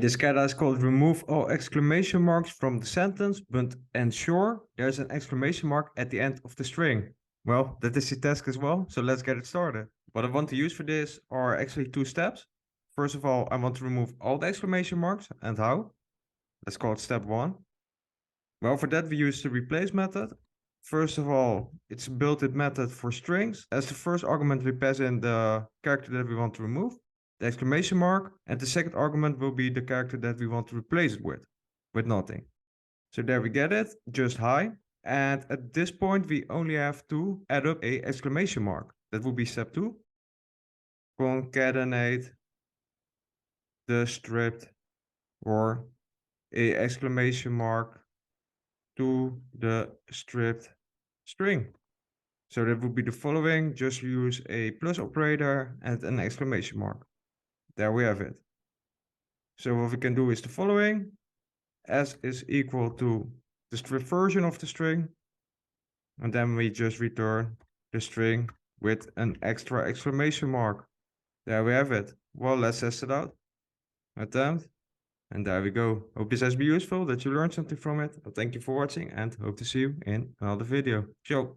This kata is called remove all exclamation marks from the sentence, but ensure there's an exclamation mark at the end of the string. Well, that is the task as well, so let's get it started. What I want to use for this are actually two steps. First of all, I want to remove all the exclamation marks, and how? Let's call it step 1. Well, for that we use the replace method. First of all, it's a built-in method for strings. As the first argument, we pass in the character that we want to remove, the exclamation mark, and the second argument will be the character that we want to replace it with nothing. So there we get it, just hi. And at this point, we only have to add up a exclamation mark. That would be step 2. Concatenate the stripped or a exclamation mark to the stripped string. So that would be the following, just use a plus operator and an exclamation mark. There we have it. So what we can do is the following, s is equal to the stripped version of the string, and then we just return the string with an extra exclamation mark. There we have it. Well, let's test it out. Attempt. And there we go. Hope this has been useful, that you learned something from it. Thank you for watching and hope to see you in another video. Ciao.